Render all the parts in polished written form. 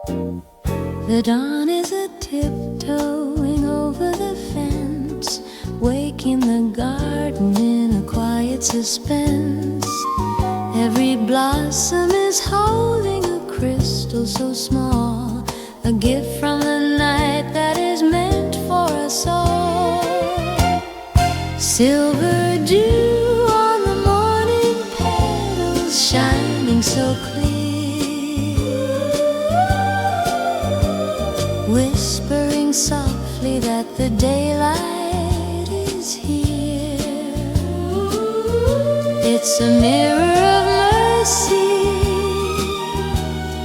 The dawn is a tiptoeing over the fence, waking the garden in a quiet suspense. Every blossom is holding a crystal so small, a gift from the night that is meant for us all. Silver dew on the morning petals, shining so clear, whispering softly that the daylight is here. It's a mirror of mercy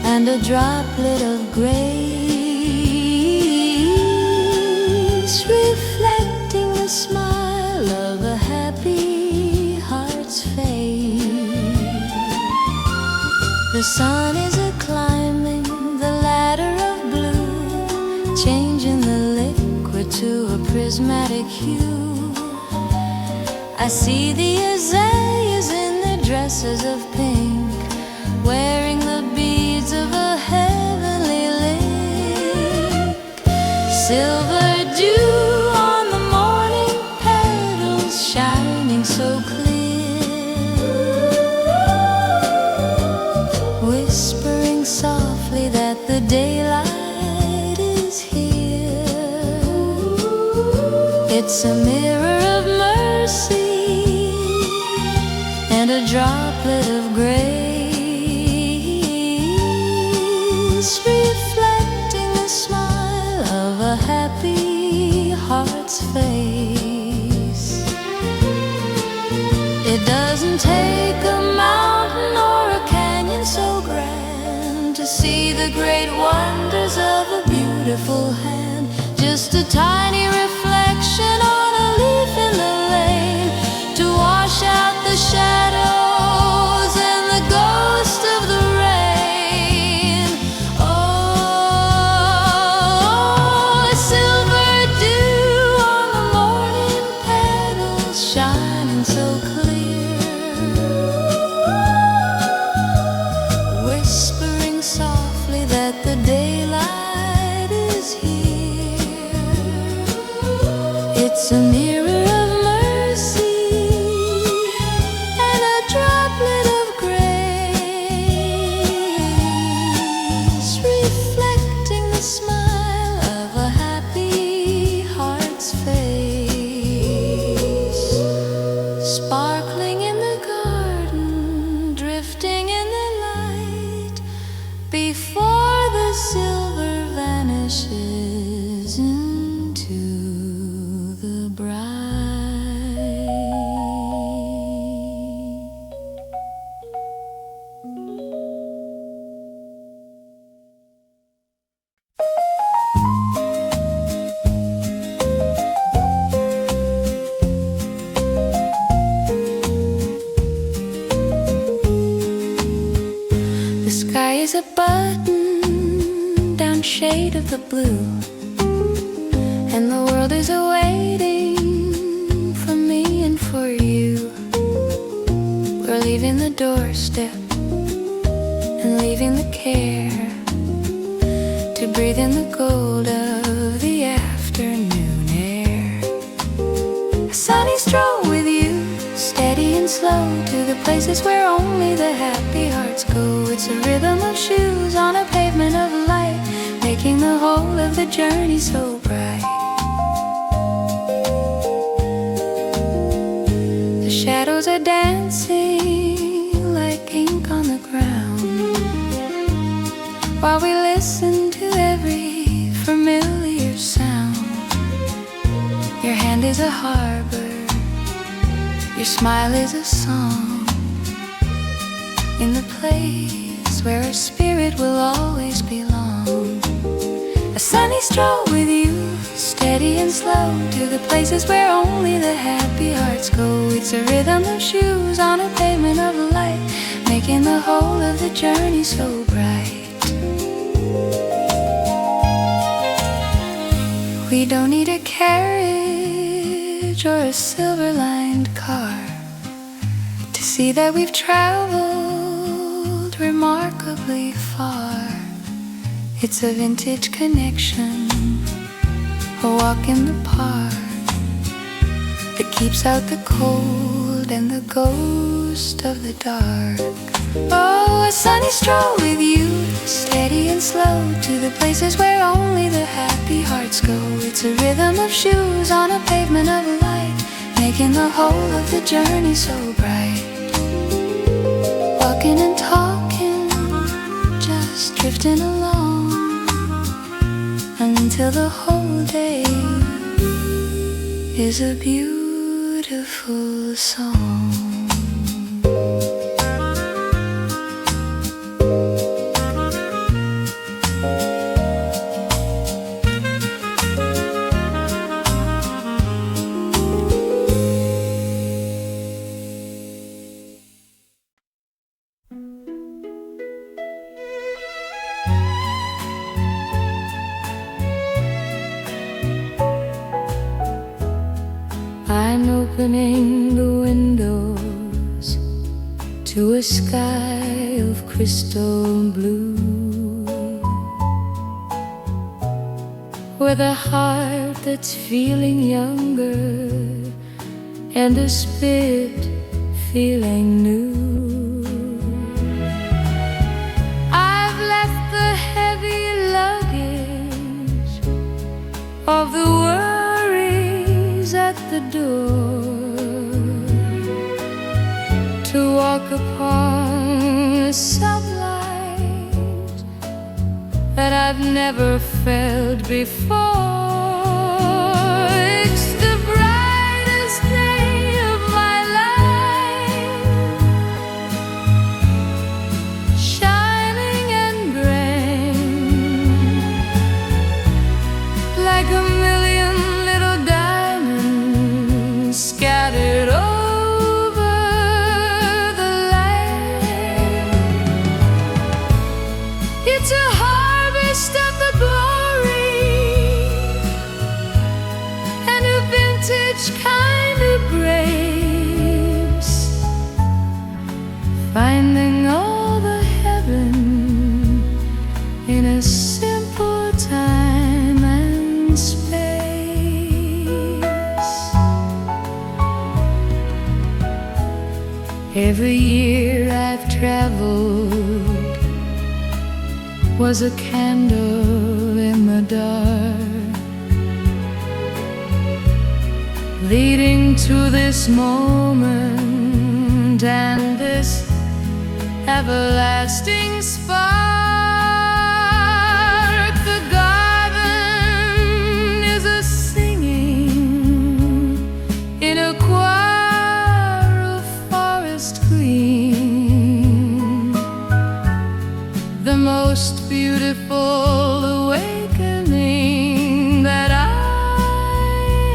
and a droplet of grace, reflecting the smile of a happy heart's face. The sun is a-climbing the ladder of blue, changing the liquid to a prismatic hue. I see the azaleas in their dresses of pink, wearing the beads of a heavenly link. Silver dew on the morning petals, shining so clear, whispering softly that the daylight is here. It's a mirror of mercy and a droplet of grace, reflecting the smile of a happy heart's face. It doesn't take a mountain or a canyon so grand to see the great wonders of a beautiful hand. Just a tiny reflection on a leaf in the lane to wash out the shadows and the ghost of the rain. Oh, silver dew on the morning petals, shining so clear, whispering softly that the daylight is here. It's a mirror of mercy and a droplet of grace, reflecting the smile of a happy heart's face. Sparkling in the garden, drifting in the light, before the silver vanishes into the bright. The sky is a button down shade of the blue, and the world is awaiting for me and for you. We're leaving the doorstep and leaving the care to breathe in the gold of the afternoon air. A sunny stroll with you, steady and slow, to the places where only the happy hearts go. It's a rhythm of shoes on a pavement of light, making the whole of the journey so bright. The shadows are dancing like ink on the ground, while we listen to every familiar sound. Your hand is a harbor, your smile is a song, in the place where our spirit will always belong. A sunny stroll with you, steady and slow, to the places where only the happy hearts go. It's a rhythm of shoes on a pavement of light, making the whole of the journey so bright. We don't need a carriage or a silver-lined car to see that we've traveled remarkably far. It's a vintage connection, a walk in the park that keeps out the cold and the ghost of the dark. Oh, a sunny stroll with you, steady and slow, to the places where only the happy hearts go. It's a rhythm of shoes on a pavement of light, making the whole of the journey so bright. Walking and talking, just drifting along, until the whole day is a beautiful song. I'm opening the windows to a sky of crystal blue, with a heart that's feeling younger and a spirit feeling new. I've left the heavy luggage of the worries at the door to walk upon a sunlight that I've never felt before. It's the brightest day of my life, shining and grand, like a million little diamonds scattered over the land. It's a harvest of the glory and a vintage kind of grace, finding all the heaven in a simple time and space. Every year I've traveled was a candle in the dark, leading to this moment and this everlasting spark. The garden is a singing in a choir of forest green, the most beautiful awakening that I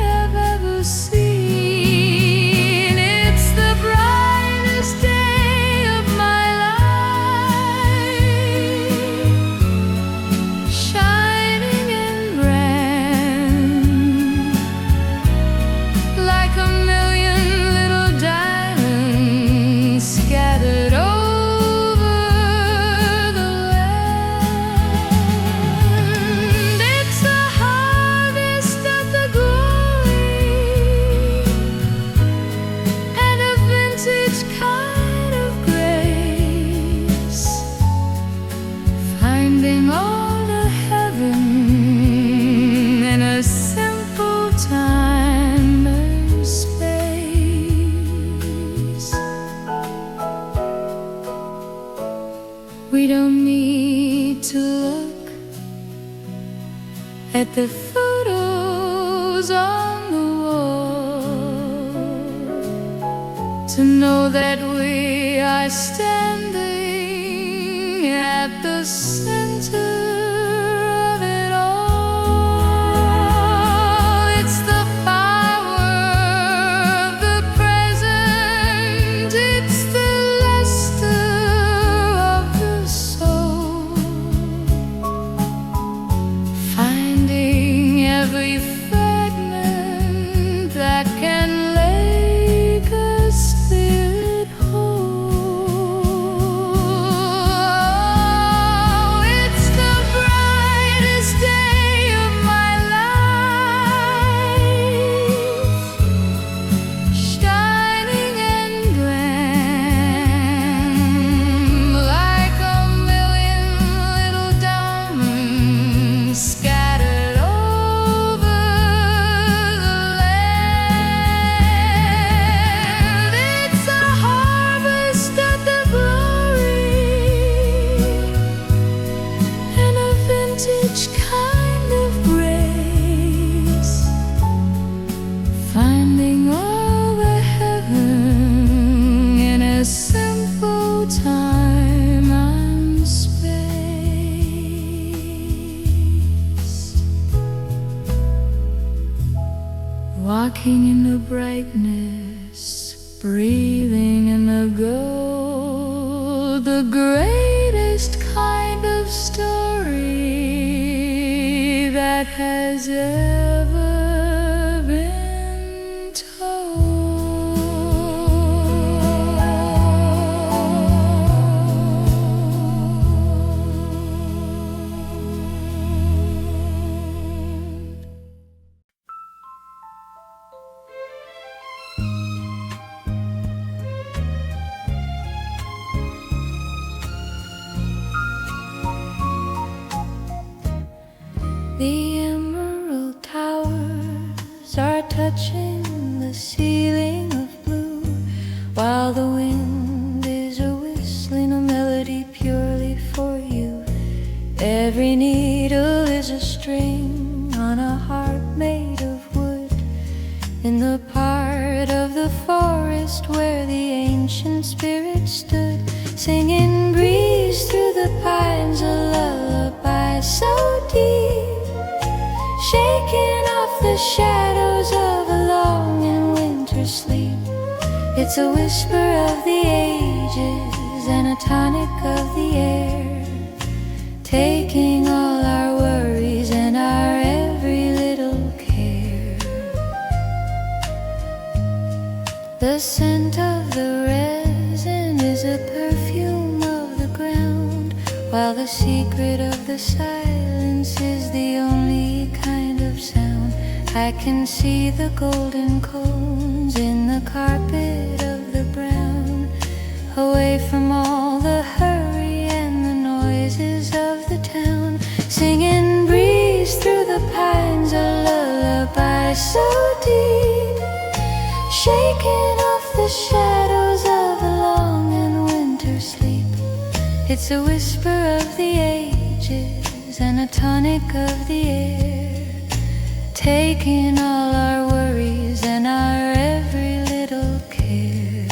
have ever seen. It's the brightest day of my life, shining and grand, like a million little diamonds scattered over the land. It's a harvest of the glory and a vintage kind of grace, finding all the heaven in a simple time and space. We don't need to look at the photos on the wall to know that we are standing at the center of it all. It's the power of the present, it's the luster of the soul, finding every fragment that can make a spirit whole. Oh, it's the walking in the brightness, breathing in the gold, the greatest kind of story that has ever been told. The emerald towers are touching the ceiling of blue, while the wind is a whistling a melody purely for you. Every needle is a string on a harp made of wood. In the part of the forest where the ancient spirit stood, singing breeze through the pines, a lullaby so deep, shaking off the shadows of a long and winter sleep. It's a whisper of the ages and a tonic of the air, taking all our worries and our every little care. The scent of the resin is a perfume of the ground, while the secret of the silence is the only kind of sound. I can see the golden cones in the carpet of the brown, away from all the hurry and the noises of the town, singing breeze through the pines, a lullaby so deep, shaking off the shadows of a long and winter sleep. It's a whisper of the ages and a tonic of the air, taking all our worries and our every little care.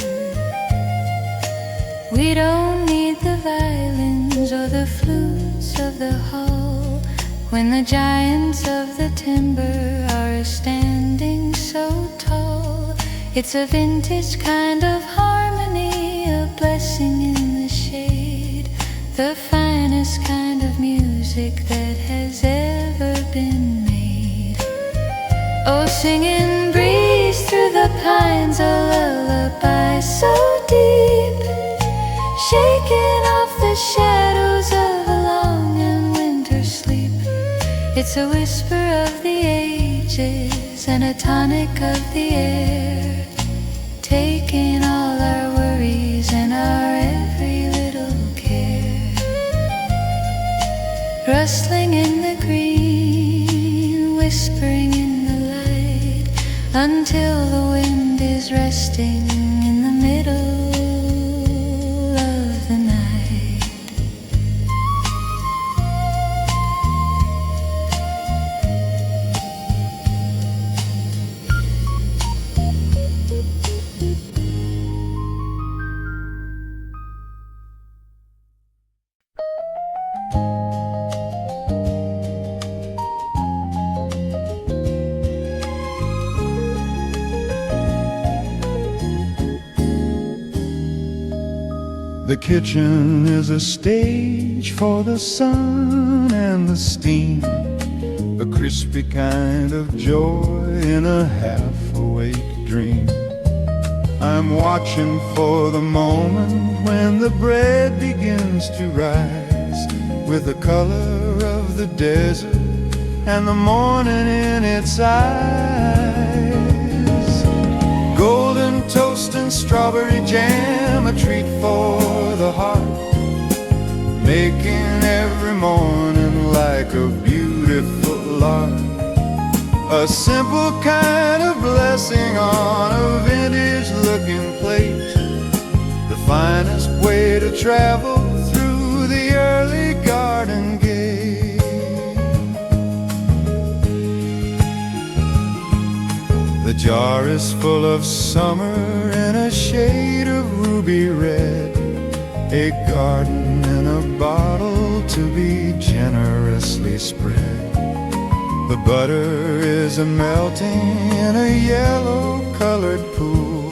We don't need the violins or the flutes of the hall when the giants of the timber are standing so tall. It's a vintage kind of harmony, a blessing in the shade, the finest kind of music that has ever been made. Oh, singing breeze through the pines, a lullaby so deep, shaking off the shadows of a long and winter sleep. It's a whisper of the ages and a tonic of the air, taking all our worries and our every little care. Rustling in the green, whispering in the light, until the wind is resting in the middle of the night. The kitchen is a stage for the sun and the steam, a crispy kind of joy in a half-awake dream. I'm watching for the moment when the bread begins to rise, with the color of the desert and the morning in its eyes. Golden toast and strawberry jam, a treat for the heart, making every morning like a beautiful lark. A simple kind of blessing on a vintage looking plate, the finest way to travel through the early garden gate. The jar is full of summer in a shade of ruby red, a garden in a bottle to be generously spread. The butter is melting in a yellow-colored pool,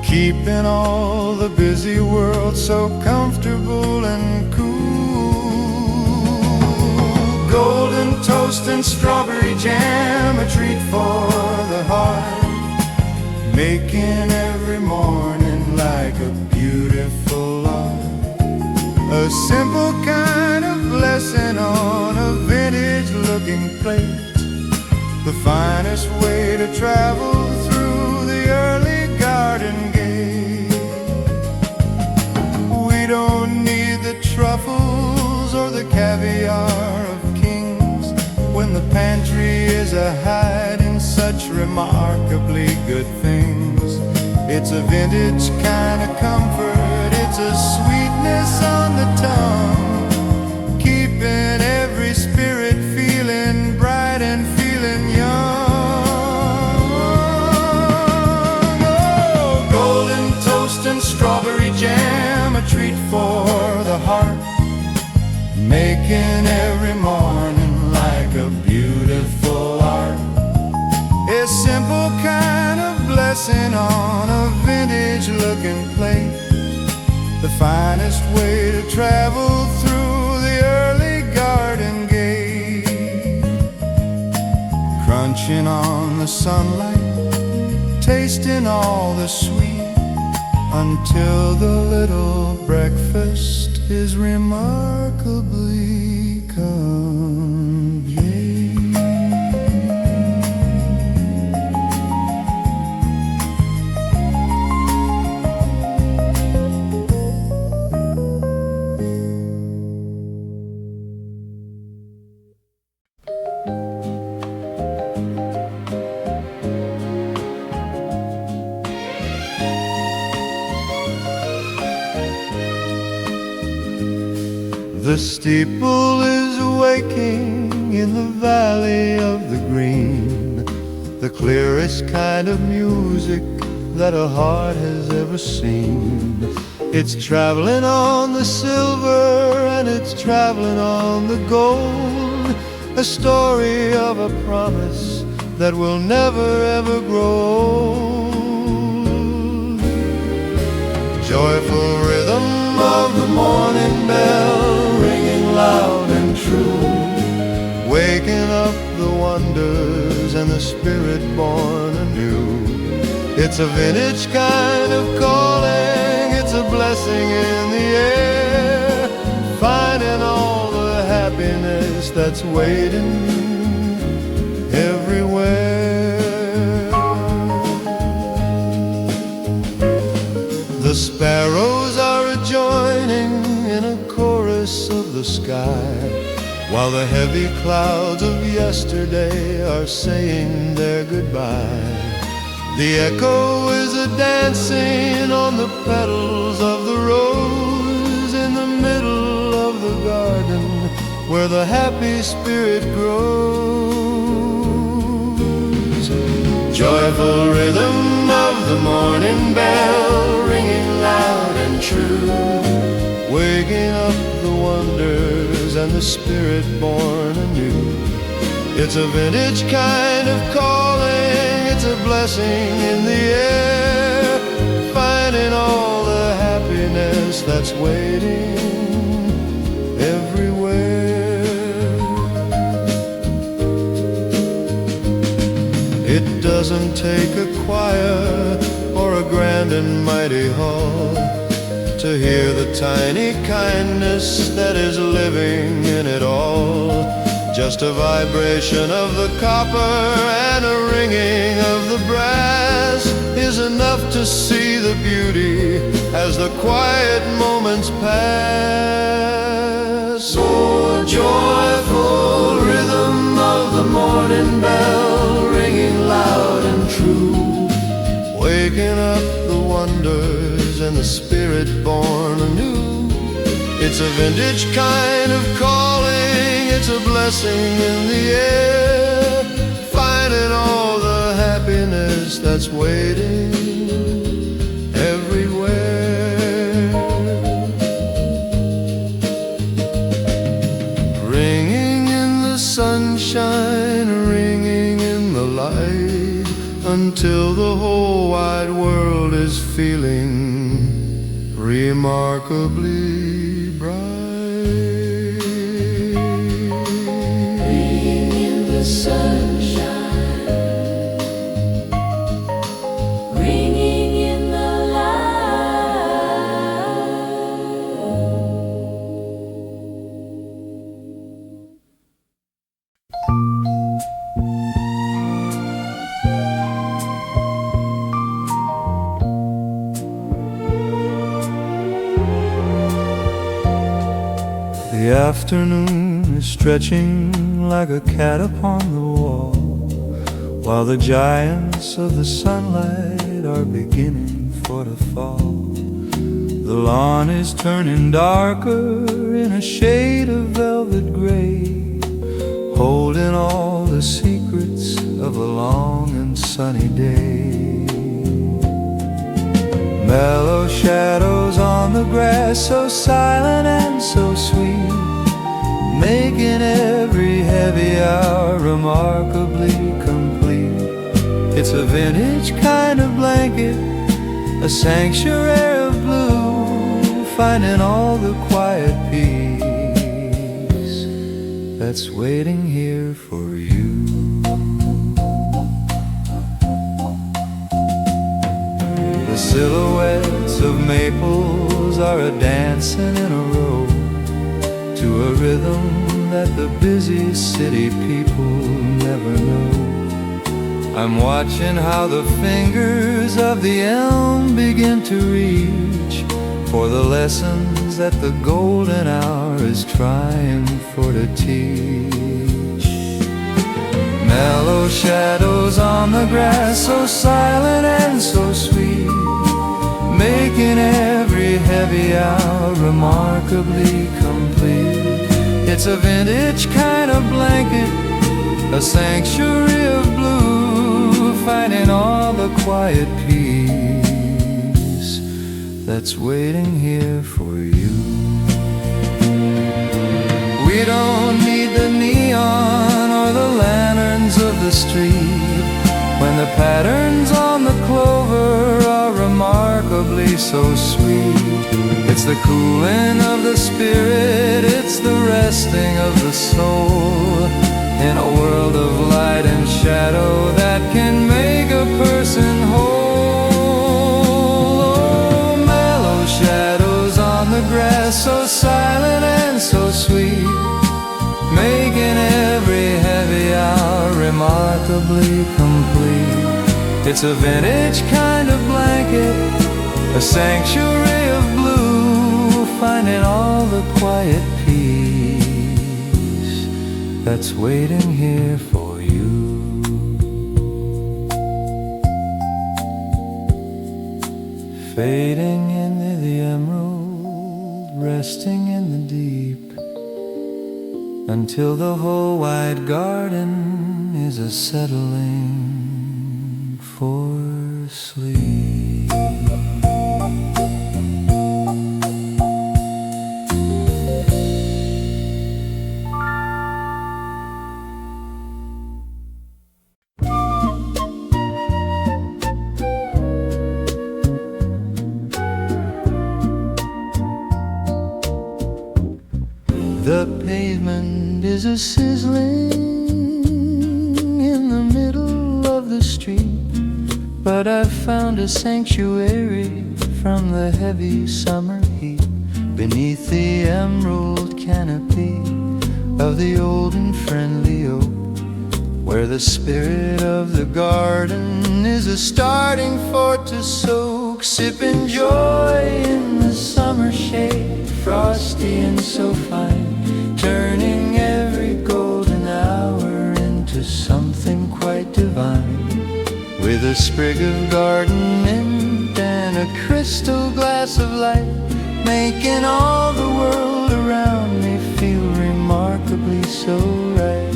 keeping all the busy world so comfortable and cool. Golden toast and strawberry jam, a treat for the heart, making every morning like a beautiful art. A simple kind of blessing on a vintage-looking plate, the finest way to travel through the early garden gate. We don't need the truffles or the caviar of kings when the pantry is a hiding such remarkably good things. It's a vintage kind of comfort, it's a sweetness on the tongue, keeping every spirit feeling bright and feeling young. Oh, golden toast and strawberry jam, a treat for the heart, making every morning like a beautiful art. A simple kind of blessing on a vintage-looking plate, the finest way to travel through the early garden gate. Crunching on the sunlight, tasting all the sweet, until the little breakfast is remarkably complete. The steeple is waking in the valley of the green, the clearest kind of music that a heart has ever seen. It's traveling on the silver and it's traveling on the gold, a story of a promise that will never ever grow old. Joyful rhythm of the morning bell, ringing loud and true, waking up the wonders and the spirit born anew. It's a vintage kind of calling, it's a blessing in the air, finding all the happiness that's waiting everywhere. The sparrows are joining in a chorus of the sky, while the heavy clouds of yesterday are saying their goodbye. The echo is a dancing on the petals of the rose in the middle of the garden where the happy spirit grows. Joyful rhythm of the morning bell, ringing loud and true, waking up the wonders and the spirit born anew. It's a vintage kind of calling, it's a blessing in the air, finding all the happiness that's waiting everywhere. It doesn't take a choir or a grand and mighty hall to hear the tiny kindness that is living in it all. Just a vibration of the copper and a ringing of the brass is enough to see the beauty as the quiet moments pass. Oh, joyful rhythm of the morning bell, ringing loud and true, waking up the wonders and the spirit born anew. It's a vintage kind of calling, it's a blessing in the air, finding all the happiness that's waiting everywhere. Ringing in the sunshine the light until the whole wide world is feeling remarkably bright. Bringing in the sunshine, bringing in the The afternoon is stretching like a cat upon the wall, while the giants of the sunlight are beginning for the fall. The lawn is turning darker in a shade of velvet gray, holding all the secrets of a long and sunny day. Mellow shadows on the grass, so silent and so sweet, making every heavy hour remarkably complete. It's a vintage kind of blanket, a sanctuary of blue, finding all the quiet peace that's waiting here for you. The silhouettes of maples are a-dancing in a row to a rhythm that the busy city people never know. I'm watching how the fingers of the elm begin to reach for the lessons that the golden hour is trying for to teach. Mellow shadows on the grass, so silent and so sweet, making every heavy hour remarkably complete. It's a vintage kind of blanket, a sanctuary of blue, finding all the quiet peace that's waiting here for you. We don't need the neon or the lanterns of the street when the patterns on the clover are remarkably so sweet. It's the cooling of the spirit, it's the resting of the soul in a world of light and shadow that can make a person whole. Oh, mellow shadows on the grass, so silent and so sweet, making every heavy hour remarkably complete. It's a vintage kind of blanket, a sanctuary of blue, finding all the quiet peace that's waiting here for you. Fading into the emerald, resting in the deep, until the whole wide garden is a settling for sleep. The pavement is a sizzling in the middle of the street, but I've found a sanctuary from the heavy summer heat beneath the emerald canopy of the old and friendly oak, where the spirit of the garden is a starting fort to soak, sipping joy in the summer shade, frosty and so fine, turning every golden hour into something quite divine, with a sprig of garden mint and a crystal glass of light, making all the world around me feel remarkably so right.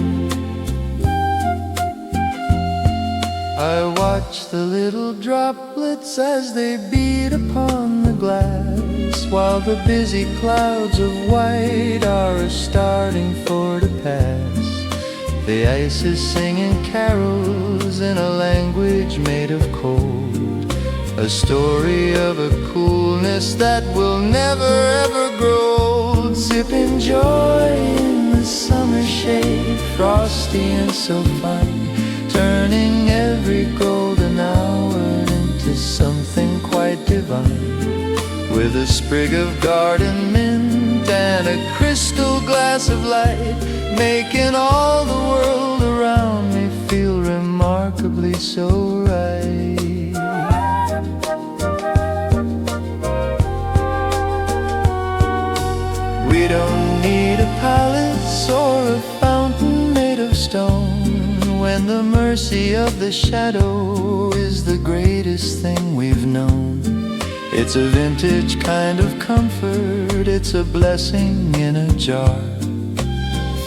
I watch the little droplets as they beat upon the glass, while the busy clouds of white are starting for to pass. The ice is singing carols in a language made of cold, a story of a coolness that will never ever grow old. Sipping joy in the summer shade, frosty and so fine, turning every golden hour into something quite divine. With a sprig of garden mint and a crystal glass of light, making all the world around me feel remarkably so right. We don't need a palace or a fountain made of stone, when the mercy of the shadow is the greatest thing we've known. It's a vintage kind of comfort, it's a blessing in a jar,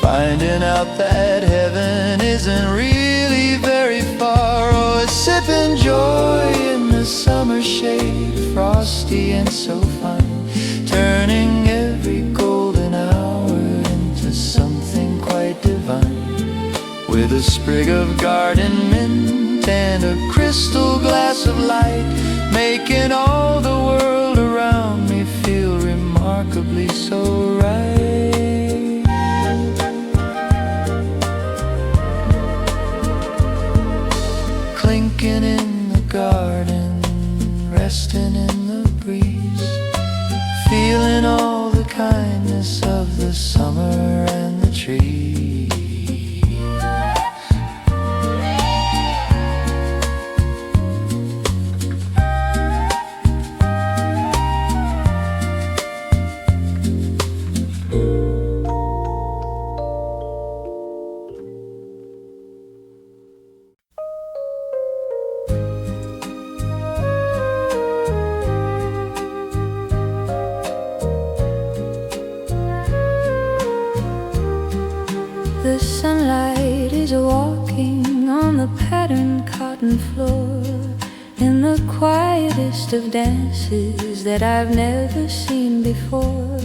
finding out that heaven isn't really very far. Oh, sipping joy in the summer shade, frosty and so fine, turning every golden hour into something quite divine. With a sprig of garden mint and a crystal glass of light, making all the world around me feel remarkably so right. Clinking in the garden, resting in the breeze, feeling all the kindness of the summer and the trees. The sunlight is walking on the patterned cotton floor, in the quietest of dances that I've never seen before.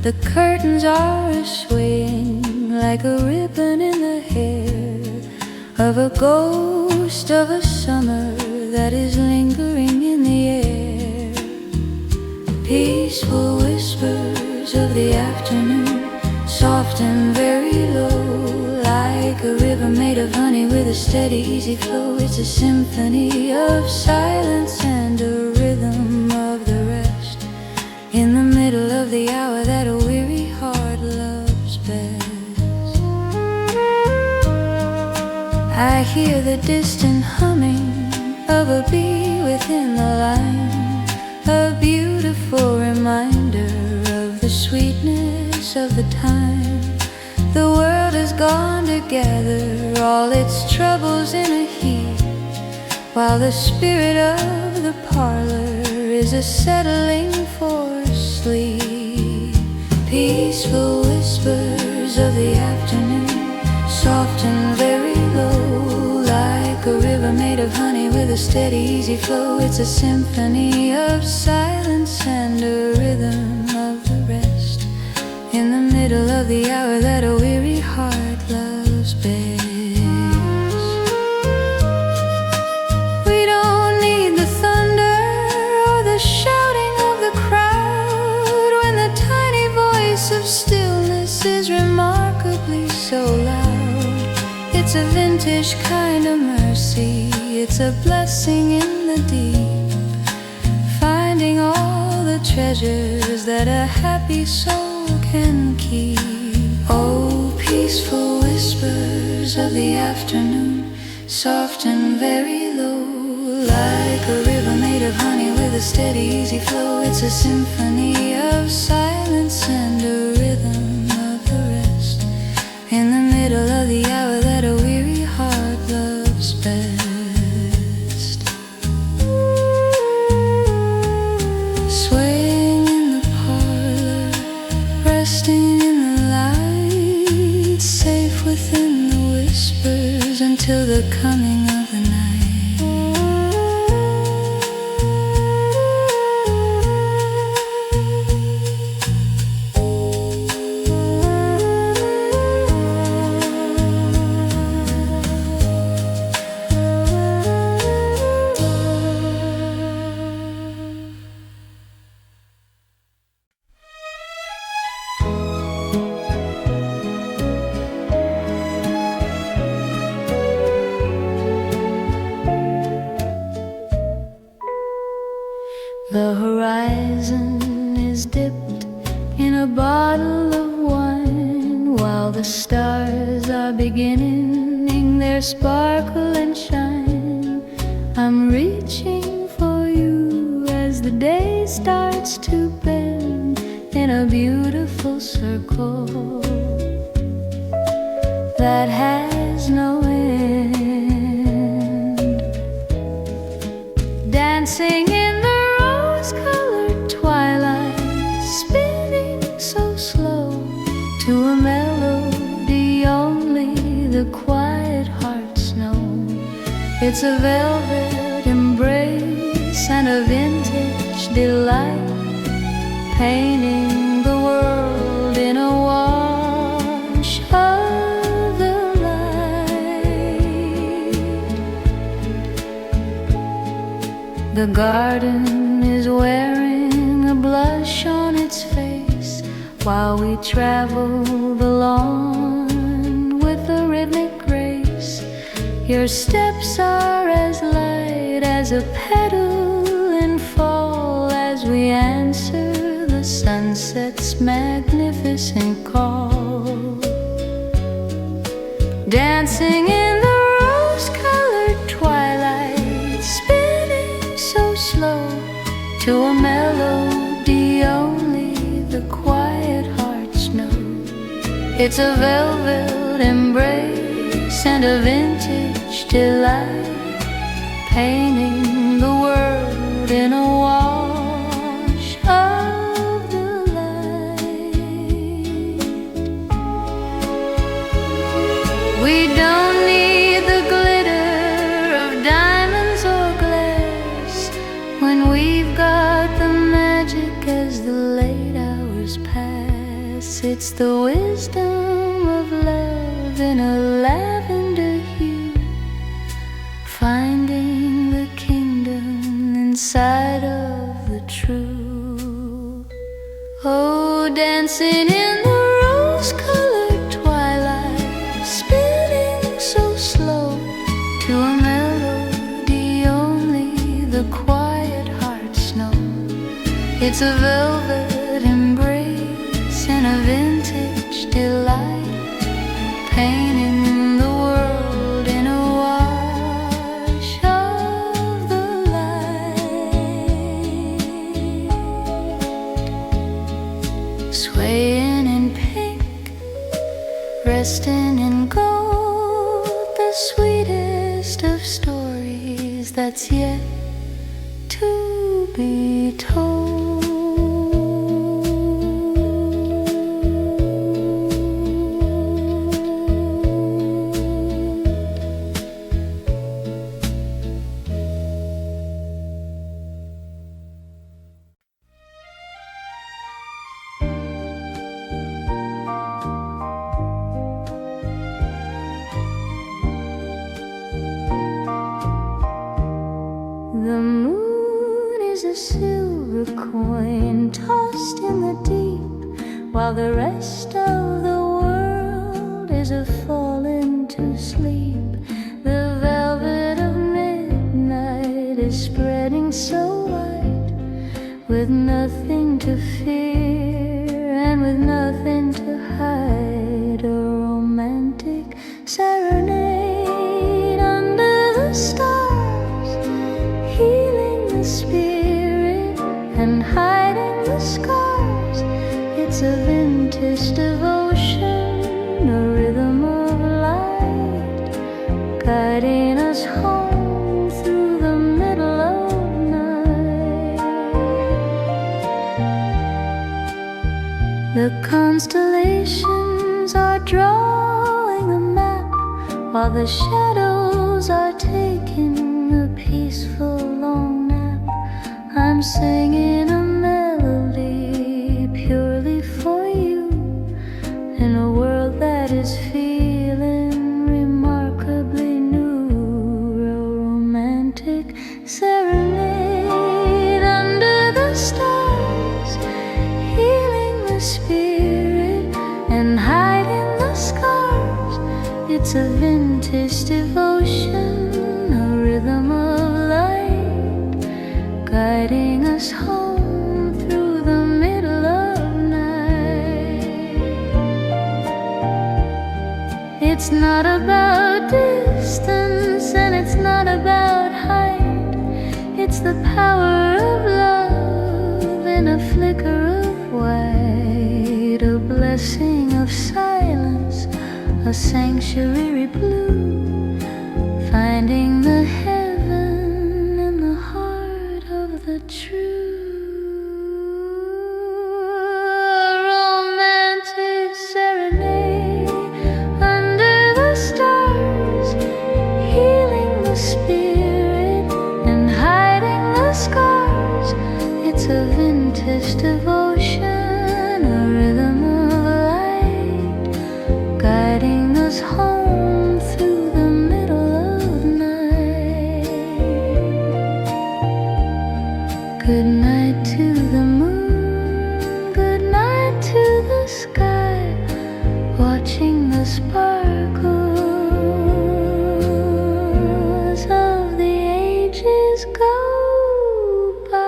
The curtains are swaying like a ribbon in the hair of a ghost of a summer that is lingering in the air. Peaceful whispers of the afternoon, soft and very low, like a river made of honey with a steady, easy flow. It's a symphony of silence and a rhythm of the rest, in the middle of the hour that a weary heart loves best. I hear the distant humming of a bee within the line, a beautiful reminder of the sweetness of the time. The world has gone to gather all its troubles in a heap, while the spirit of the parlor is a settling for sleep. Peaceful whispers of the afternoon, soft and very low, like a river made of honey with a steady, easy flow. It's a symphony of silence and a rhythm of the rest, in the middle of the hour that a weary heart loves best. We don't need the thunder or the shouting of the crowd, when the tiny voice of stillness is remarkably so loud. It's a vintage kind of mercy, it's a blessing in the deep, finding all the treasures that a happy soul can keep. Oh, peaceful whispers of the afternoon, soft and very low, like a river made of honey with a steady, easy flow. It's a symphony of silence and a rhythm of the rest, in the middle of the hour that a weary heart loves best. Swaying in the parlor, resting in the light, safe within the whispers until the coming of the night. the stars are beginning their sparkle and shine. I'm reaching for you as the day starts to bend in a beautiful circle that has no end. Dancing in the rose-colored twilight, spinning so slow to a melody only the quiet hearts know. It's a velvet embrace and a vintage delight, painting the world in a wash of the light. The garden is wearing a blush on its face while we travel the lawn with a rhythmic grace. Your steps are as light as a petal in fall as we answer the sunset's magnificent call. Dancing in the rose-colored twilight, spinning so slow to a melody only the quiet hearts know. It's a velvet embrace and a vintage delight, painting the world in a wash of the light. We don't need the glitter of diamonds or glass when we've got the magic as the late hours pass. It's the wisdom of love in a lavender hue, finding the kingdom inside of the true. Oh, dancing in the rose-colored twilight, spinning so slow to a melody only the quiet hearts know. It's a velvet embrace and a vintage delight, painting the world in a wash of the light. Swaying in pink, resting in gold, the sweetest of stories that's yet to be told. The moon is a silver coin tossed in the deep, while the rest of the world is a falling to sleep. The velvet of midnight is spreading so wide, with nothing to fear and with nothing to hide. A romantic serenade under the stars, healing the spirit and hiding the scars. It's a vintage devotion, a rhythm of light, guiding us home through the middle of night. The constellations are drawing a map, while the shadows are taking a peaceful long nap. I'm singing a melody purely for you, in a world that is feeling remarkably new. A romantic serenade under the stars, healing the spirit and hiding the scars. It's a vintage devotion, a rhythm of light, guiding us home through the middle of night. It's not about distance and it's not about height. It's the power of love in a flicker of white, a blessing of silence, a sanctuary blue, finding the heaven in the heart of the true. Romantic serenade under the stars, healing the spirit and hiding the scars. It's a vintage devotion, a rhythm of light, guiding us home through the middle of night. Good night to the moon, good night to the sky, watching the sparkles of the ages go by.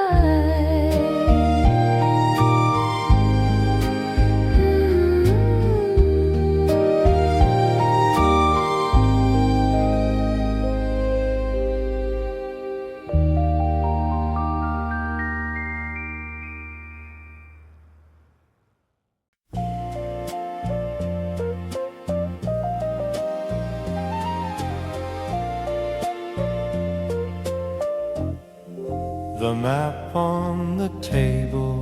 The map on the table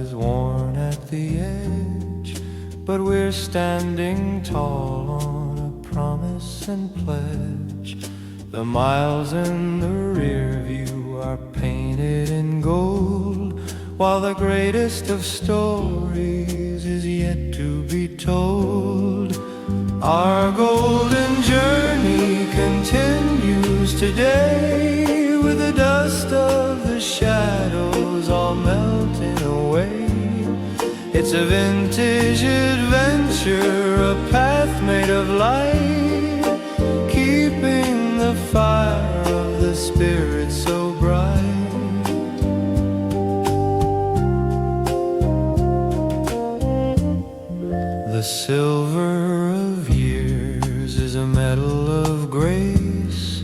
is worn at the edge, but we're standing tall on a promise and pledge. The miles in the rear view are painted in gold, while the greatest of stories is yet to be told. Our golden journey continues today, with the dust of the shadows all melting away. It's a vintage adventure, a path made of light, keeping the fire of the spirit so bright. The silver of years is a medal of grace,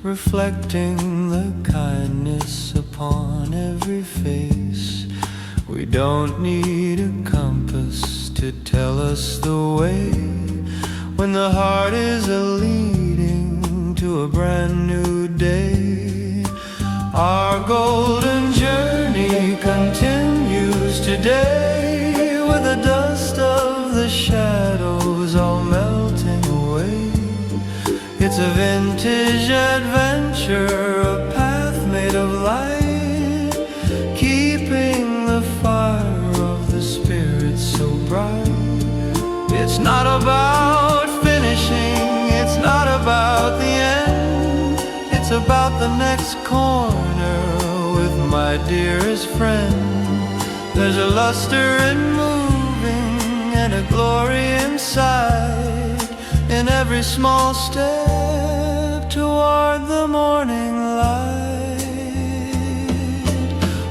reflecting the kindness upon every face. We don't need a compass to tell us the way, when the heart is a-leading to a brand new day. Our golden journey continues today, with the dust of the shadows all melting away. It's a vintage adventure, a path made of light, keeping the fire of the spirit so bright. It's not about finishing, it's not about the end, it's about the next corner with my dearest friend. There's a luster in moving and a glory inside, in every small step toward the morning light.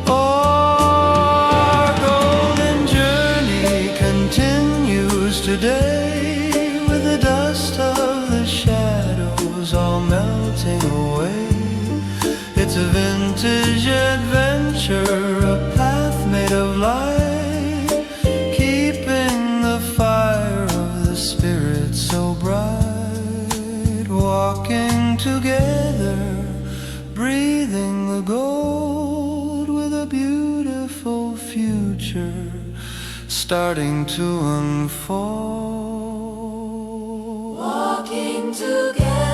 Our golden journey continues today, with the dust of the shadows all melting away. It's a vintage adventure, a path made of light, keeping the fire of the spirit so bright. Walking together, breathing the gold, with a beautiful future starting to unfold. Walking together,